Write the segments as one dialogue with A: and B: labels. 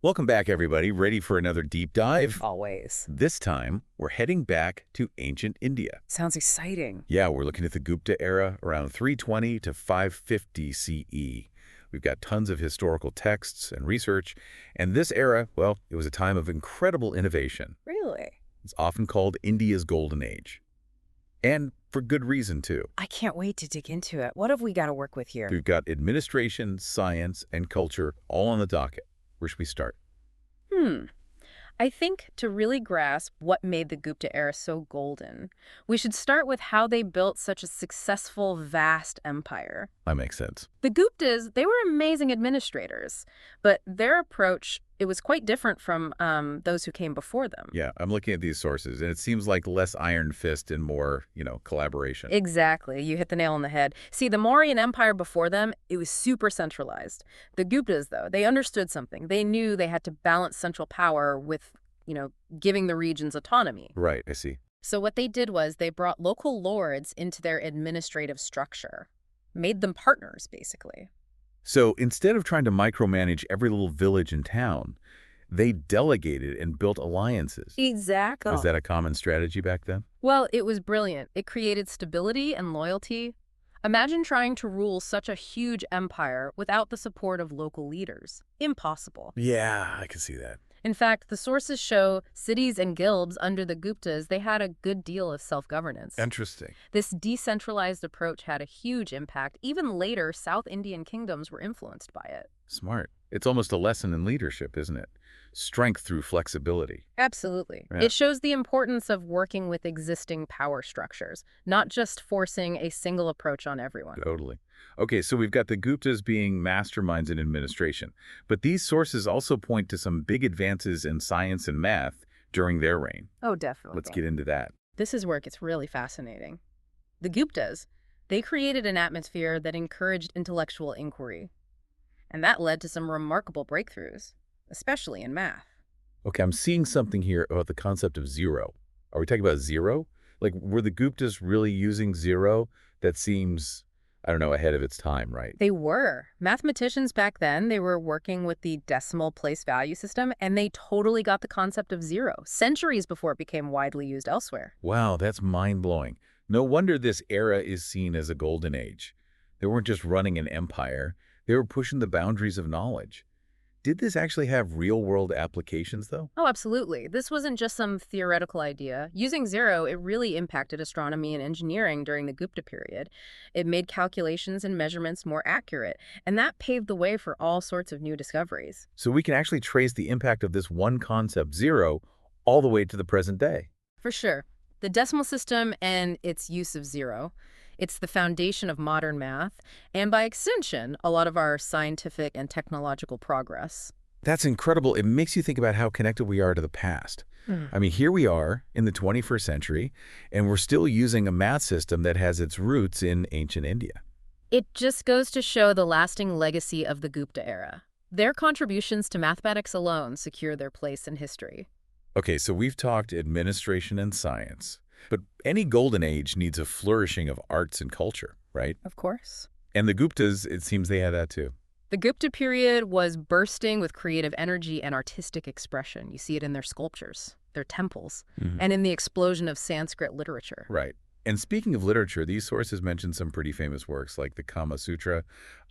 A: Welcome back, everybody. Ready for another deep dive?
B: Always.
A: This time, we're heading back to ancient India.
B: Sounds exciting.
A: Yeah, we're looking at the Gupta era around 320 to 550 CE. We've got tons of historical texts and research, and this era, well, it was a time of incredible innovation.
B: Really?
A: It's often called India's Golden Age. And for good reason, too.
B: I can't wait to dig into it. What have we got to work with here?
A: We've got administration, science, and culture all on the docket. Where should we start?
B: I think to really grasp what made the Gupta era so golden, we should start with how they built such a successful, vast empire.
A: That makes sense.
B: The Guptas, they were amazing administrators, but their approach, it was quite different from those who came before them.
A: Yeah, I'm looking at these sources, and it seems like less iron fist and more, collaboration.
B: Exactly. You hit the nail on the head. See, the Mauryan Empire before them, it was super centralized. The Guptas, though, they understood something. They knew they had to balance central power with, giving the regions autonomy.
A: Right, I see.
B: So what they did was they brought local lords into their administrative structure, made them partners, basically.
A: So instead of trying to micromanage every little village and town, they delegated and built alliances.
B: Exactly.
A: Was that a common strategy back then?
B: Well, it was brilliant. It created stability and loyalty. Imagine trying to rule such a huge empire without the support of local leaders. Impossible.
A: Yeah, I can see that.
B: In fact, the sources show cities and guilds under the Guptas, they had a good deal of self-governance.
A: Interesting.
B: This decentralized approach had a huge impact. Even later, South Indian kingdoms were influenced by it.
A: Smart. It's almost a lesson in leadership, isn't it? Strength through flexibility.
B: Absolutely.
A: Yeah.
B: It shows the importance of working with existing power structures, not just forcing a single approach on everyone.
A: Totally. Okay, so we've got the Guptas being masterminds in administration, but these sources also point to some big advances in science and math during their reign.
B: Oh, definitely.
A: Let's get into that.
B: This is where it gets really fascinating. The Guptas, they created an atmosphere that encouraged intellectual inquiry. And that led to some remarkable breakthroughs, especially in math.
A: Okay, I'm seeing something here about the concept of zero. Are we talking about zero? Like, were the Guptas really using zero? That seems, I don't know, ahead of its time, right?
B: They were. Mathematicians back then, they were working with the decimal place value system, and they totally got the concept of zero, centuries before it became widely used elsewhere.
A: Wow, that's mind-blowing. No wonder this era is seen as a golden age. They weren't just running an empire. They were pushing the boundaries of knowledge. Did this actually have real-world applications, though?
B: Oh, absolutely. This wasn't just some theoretical idea. Using zero, it really impacted astronomy and engineering during the Gupta period. It made calculations and measurements more accurate, and that paved the way for all sorts of new discoveries.
A: So we can actually trace the impact of this one concept, zero, all the way to the present day.
B: For sure. The decimal system and its use of zero, it's the foundation of modern math, and by extension, a lot of our scientific and technological progress.
A: That's incredible. It makes you think about how connected we are to the past. I mean, here we are in the 21st century, and we're still using a math system that has its roots in ancient India.
B: It just goes to show the lasting legacy of the Gupta era. Their contributions to mathematics alone secure their place in history.
A: Okay, so we've talked administration and science, but any golden age needs a flourishing of arts and culture, right?
B: Of course.
A: And the Guptas, it seems they had that too.
B: The Gupta period was bursting with creative energy and artistic expression. You see it in their sculptures, their temples, and in the explosion of Sanskrit literature.
A: Right. And speaking of literature, these sources mention some pretty famous works like the Kama Sutra.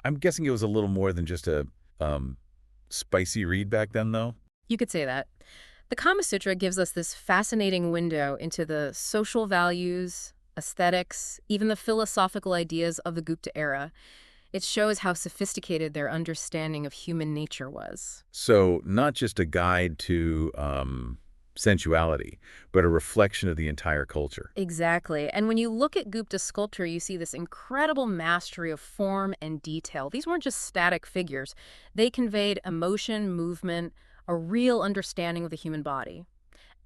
A: I'm guessing it was a little more than just a spicy read back then, though?
B: You could say that. The Kama Sutra gives us this fascinating window into the social values, aesthetics, even the philosophical ideas of the Gupta era. It shows how sophisticated their understanding of human nature was.
A: So not just a guide to sensuality, but a reflection of the entire culture.
B: Exactly. And when you look at Gupta sculpture, you see this incredible mastery of form and detail. These weren't just static figures. They conveyed emotion, movement, a real understanding of the human body.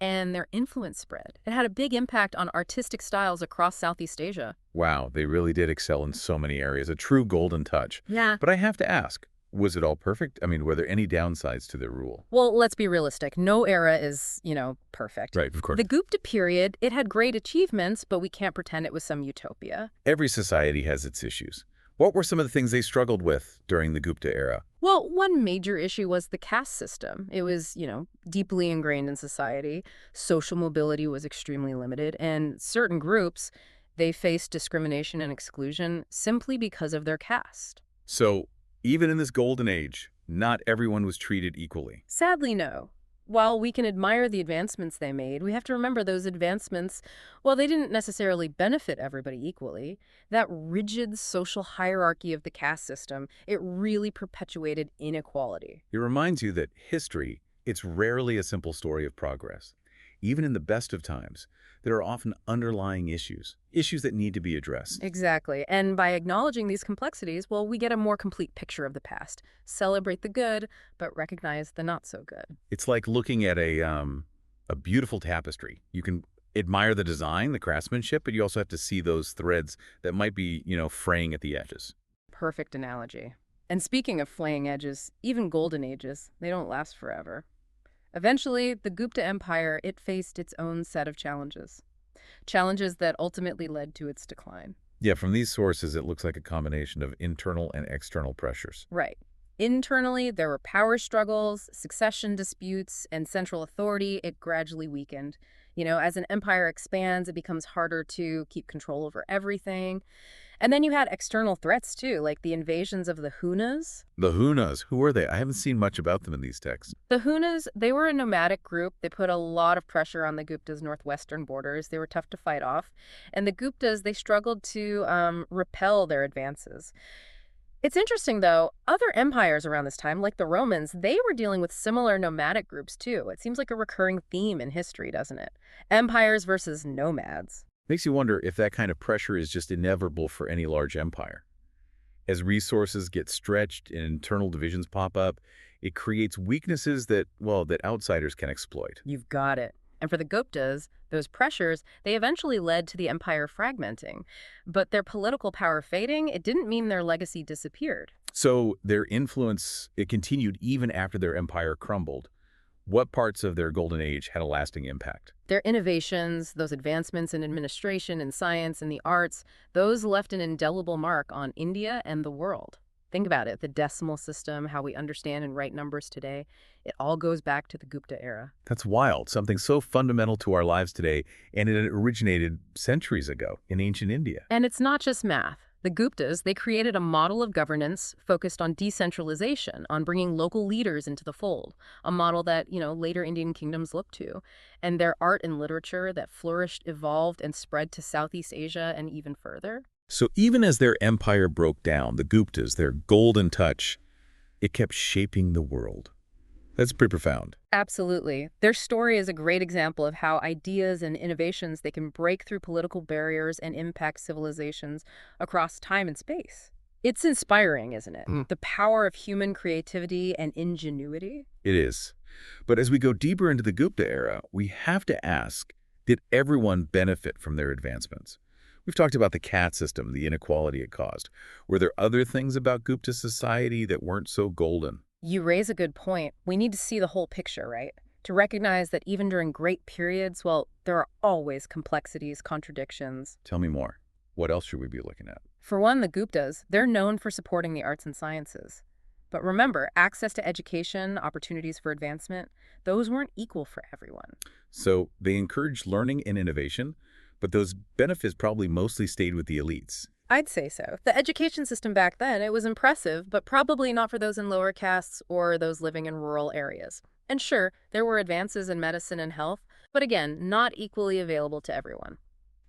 B: And their influence spread. It had a big impact on artistic styles across Southeast Asia.
A: Wow, they really did excel in so many areas, a true golden touch.
B: Yeah.
A: But I have to ask, was it all perfect? I mean, were there any downsides to their rule?
B: Well, let's be realistic. No era is, perfect.
A: Right, of course.
B: The Gupta period, it had great achievements, but we can't pretend it was some utopia.
A: Every society has its issues. What were some of the things they struggled with during the Gupta era?
B: Well, one major issue was the caste system. It was, deeply ingrained in society. Social mobility was extremely limited, and certain groups, they faced discrimination and exclusion simply because of their caste.
A: So even in this golden age, not everyone was treated equally.
B: Sadly, no. While we can admire the advancements they made, we have to remember those advancements, well, they didn't necessarily benefit everybody equally. That rigid social hierarchy of the caste system, it really perpetuated inequality.
A: It reminds you that history, it's rarely a simple story of progress. Even in the best of times, there are often underlying issues that need to be addressed.
B: Exactly. And by acknowledging these complexities, well, we get a more complete picture of the past. Celebrate the good, but recognize the not so good.
A: It's like looking at a beautiful tapestry. You can admire the design, the craftsmanship, but you also have to see those threads that might be, fraying at the edges.
B: Perfect analogy. And speaking of flaying edges, even golden ages, they don't last forever. Eventually, the Gupta Empire, it faced its own set of challenges. Challenges that ultimately led to its decline.
A: Yeah, from these sources, it looks like a combination of internal and external pressures.
B: Right. Internally, there were power struggles, succession disputes, and central authority, it gradually weakened. As an empire expands, it becomes harder to keep control over everything. And then you had external threats, too, like the invasions of the Hunas.
A: The Hunas, who are they? I haven't seen much about them in these texts.
B: The Hunas, they were a nomadic group. They put a lot of pressure on the Guptas' northwestern borders. They were tough to fight off. And the Guptas, they struggled to repel their advances. It's interesting, though, other empires around this time, like the Romans, they were dealing with similar nomadic groups, too. It seems like a recurring theme in history, doesn't it? Empires versus nomads.
A: Makes you wonder if that kind of pressure is just inevitable for any large empire. As resources get stretched and internal divisions pop up, it creates weaknesses that outsiders can exploit.
B: You've got it. And for the Guptas, those pressures, they eventually led to the empire fragmenting. But their political power fading, it didn't mean their legacy disappeared.
A: So their influence, it continued even after their empire crumbled. What parts of their golden age had a lasting impact?
B: Their innovations, those advancements in administration and science and the arts, those left an indelible mark on India and the world. Think about it, the decimal system, how we understand and write numbers today, it all goes back to the Gupta era.
A: That's wild, something so fundamental to our lives today, and it originated centuries ago in ancient India.
B: And it's not just math. The Guptas, they created a model of governance focused on decentralization, on bringing local leaders into the fold, a model that, later Indian kingdoms looked to. And their art and literature that flourished, evolved, and spread to Southeast Asia and even further.
A: So even as their empire broke down, the Guptas, their golden touch, it kept shaping the world. That's pretty profound.
B: Absolutely. Their story is a great example of how ideas and innovations, they can break through political barriers and impact civilizations across time and space. It's inspiring, isn't it? The power of human creativity and ingenuity.
A: It is. But as we go deeper into the Gupta era, we have to ask, did everyone benefit from their advancements? We've talked about the caste system, the inequality it caused. Were there other things about Gupta society that weren't so golden?
B: You raise a good point. We need to see the whole picture, right? To recognize that even during great periods, well, there are always complexities, contradictions.
A: Tell me more. What else should we be looking at?
B: For one, the Guptas, they're known for supporting the arts and sciences. But remember, access to education, opportunities for advancement, those weren't equal for everyone.
A: So they encouraged learning and innovation, but those benefits probably mostly stayed with the elites.
B: I'd say so. The education system back then, it was impressive, but probably not for those in lower castes or those living in rural areas. And sure, there were advances in medicine and health, but again, not equally available to everyone.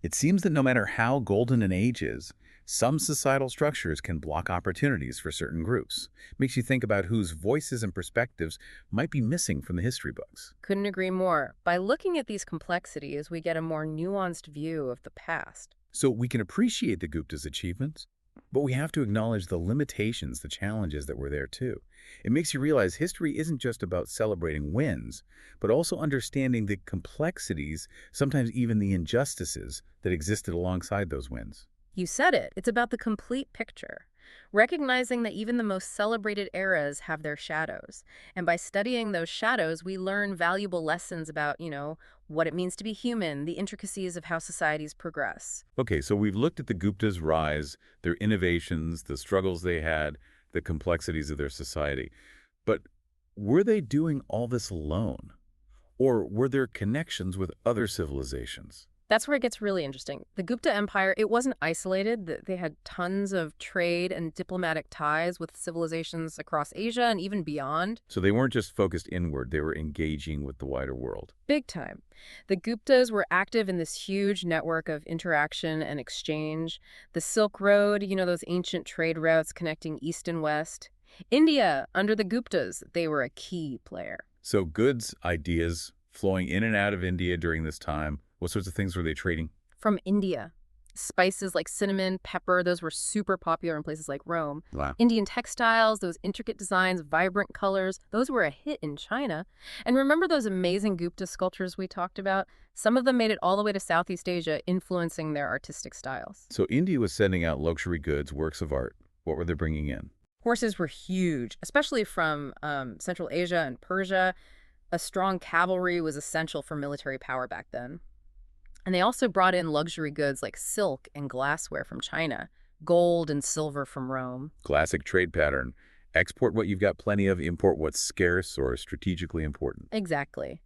A: It seems that no matter how golden an age is, some societal structures can block opportunities for certain groups. Makes you think about whose voices and perspectives might be missing from the history books.
B: Couldn't agree more. By looking at these complexities, we get a more nuanced view of the past.
A: So we can appreciate the Gupta's achievements, but we have to acknowledge the limitations, the challenges that were there too. It makes you realize history isn't just about celebrating wins, but also understanding the complexities, sometimes even the injustices that existed alongside those wins.
B: You said it. It's about the complete picture. Recognizing that even the most celebrated eras have their shadows. And by studying those shadows, we learn valuable lessons about, what it means to be human, the intricacies of how societies progress.
A: Okay, so we've looked at the Gupta's rise, their innovations, the struggles they had. the complexities of their society. But were they doing all this alone? Or were there connections with other civilizations?
B: That's where it gets really interesting. The Gupta Empire, it wasn't isolated. They had tons of trade and diplomatic ties with civilizations across Asia and even beyond.
A: So they weren't just focused inward, they were engaging with the wider world.
B: Big time. The Guptas were active in this huge network of interaction and exchange. The Silk Road, those ancient trade routes connecting East and West. India, under the Guptas, they were a key player.
A: So goods, ideas, flowing in and out of India during this time, what sorts of things were they trading?
B: From India, spices like cinnamon, pepper, those were super popular in places like Rome.
A: Wow.
B: Indian textiles, those intricate designs, vibrant colors, those were a hit in China. And remember those amazing Gupta sculptures we talked about? Some of them made it all the way to Southeast Asia, influencing their artistic styles.
A: So India was sending out luxury goods, works of art. What were they bringing in?
B: Horses were huge, especially from Central Asia and Persia. A strong cavalry was essential for military power back then. And they also brought in luxury goods like silk and glassware from China, gold and silver from Rome.
A: Classic trade pattern. Export what you've got plenty of, import what's scarce or strategically important.
B: Exactly.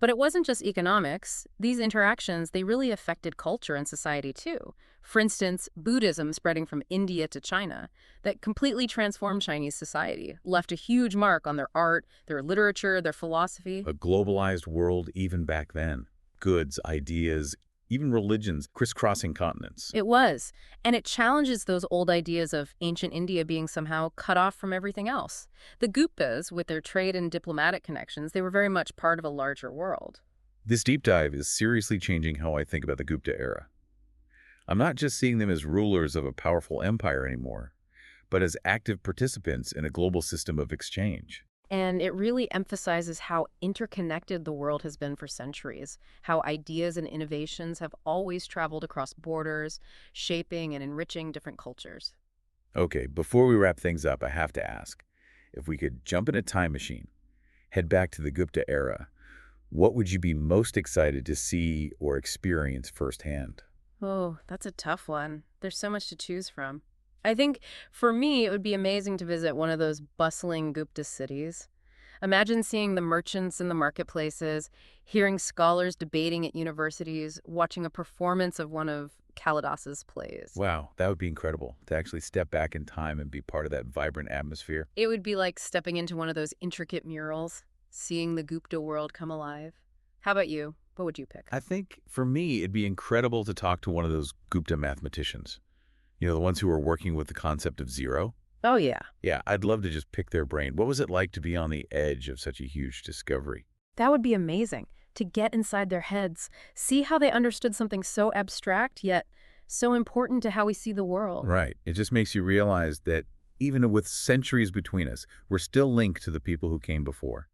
B: But it wasn't just economics. These interactions, they really affected culture and society too. For instance, Buddhism spreading from India to China, that completely transformed Chinese society, left a huge mark on their art, their literature, their philosophy.
A: A globalized world even back then. Goods, ideas, even religions crisscrossing continents.
B: It was. And it challenges those old ideas of ancient India being somehow cut off from everything else. The Guptas, with their trade and diplomatic connections, they were very much part of a larger world.
A: This deep dive is seriously changing how I think about the Gupta era. I'm not just seeing them as rulers of a powerful empire anymore, but as active participants in a global system of exchange.
B: And it really emphasizes how interconnected the world has been for centuries, how ideas and innovations have always traveled across borders, shaping and enriching different cultures.
A: Okay, before we wrap things up, I have to ask, if we could jump in a time machine, head back to the Gupta era, what would you be most excited to see or experience firsthand?
B: Oh, that's a tough one. There's so much to choose from. I think for me, it would be amazing to visit one of those bustling Gupta cities. Imagine seeing the merchants in the marketplaces, hearing scholars debating at universities, watching a performance of one of Kalidas's plays.
A: Wow, that would be incredible, to actually step back in time and be part of that vibrant atmosphere.
B: It would be like stepping into one of those intricate murals, seeing the Gupta world come alive. How about you? What would you pick?
A: I think, for me, it'd be incredible to talk to one of those Gupta mathematicians. The ones who are working with the concept of zero.
B: Oh, yeah.
A: Yeah, I'd love to just pick their brain. What was it like to be on the edge of such a huge discovery?
B: That would be amazing, to get inside their heads, see how they understood something so abstract, yet so important to how we see the world.
A: Right. It just makes you realize that even with centuries between us, we're still linked to the people who came before.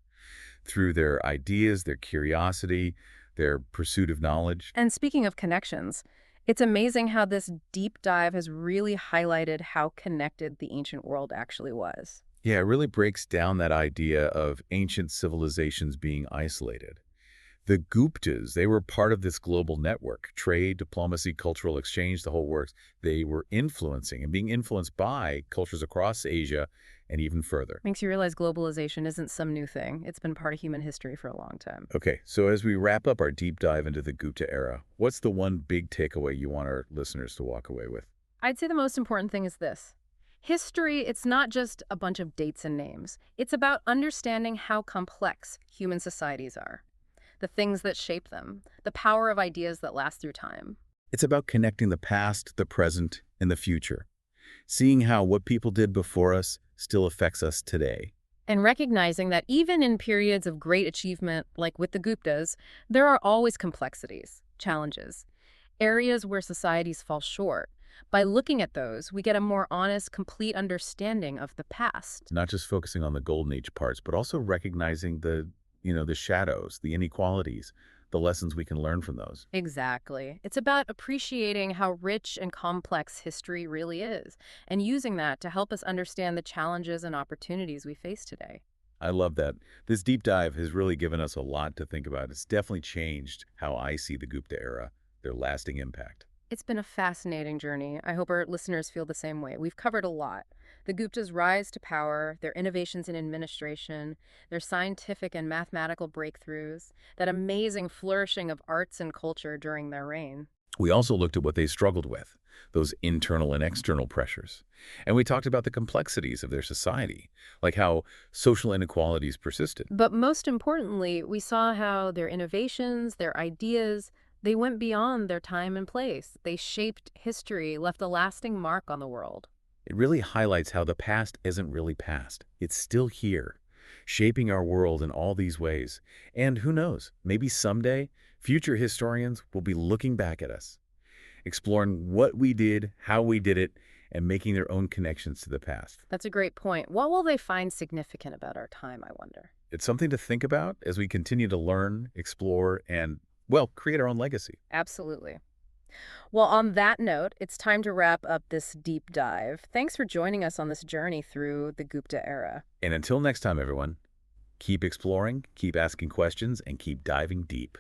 A: Through their ideas, their curiosity, their pursuit of knowledge.
B: And speaking of connections, it's amazing how this deep dive has really highlighted how connected the ancient world actually was.
A: Yeah, it really breaks down that idea of ancient civilizations being isolated. The Guptas, they were part of this global network, trade, diplomacy, cultural exchange, the whole works. They were influencing and being influenced by cultures across Asia and even further.
B: Makes you realize globalization isn't some new thing. It's been part of human history for a long time.
A: Okay, so as we wrap up our deep dive into the Gupta era, what's the one big takeaway you want our listeners to walk away with?
B: I'd say the most important thing is this. History, it's not just a bunch of dates and names. It's about understanding how complex human societies are, the things that shape them, the power of ideas that last through time.
A: It's about connecting the past, the present, and the future, seeing how what people did before us still affects us today.
B: And recognizing that even in periods of great achievement, like with the Guptas, there are always complexities, challenges, areas where societies fall short. By looking at those, we get a more honest, complete understanding of the past.
A: Not just focusing on the golden age parts, but also recognizing the shadows, the inequalities, the lessons we can learn from those.
B: Exactly. It's about appreciating how rich and complex history really is, and using that to help us understand the challenges and opportunities we face today.
A: I love that. This deep dive has really given us a lot to think about. It's definitely changed how I see the Gupta era, their lasting impact.
B: It's been a fascinating journey. I hope our listeners feel the same way. We've covered a lot. The Guptas' rise to power, their innovations in administration, their scientific and mathematical breakthroughs, that amazing flourishing of arts and culture during their reign.
A: We also looked at what they struggled with, those internal and external pressures. And we talked about the complexities of their society, like how social inequalities persisted.
B: But most importantly, we saw how their innovations, their ideas, they went beyond their time and place. They shaped history, left a lasting mark on the world.
A: It really highlights how the past isn't really past. It's still here, shaping our world in all these ways. And who knows, maybe someday, future historians will be looking back at us, exploring what we did, how we did it, and making their own connections to the past.
B: That's a great point. What will they find significant about our time, I wonder?
A: It's something to think about as we continue to learn, explore, and, well, create our own legacy.
B: Absolutely. Well, on that note, it's time to wrap up this deep dive. Thanks for joining us on this journey through the Gupta era.
A: And until next time, everyone, keep exploring, keep asking questions, and keep diving deep.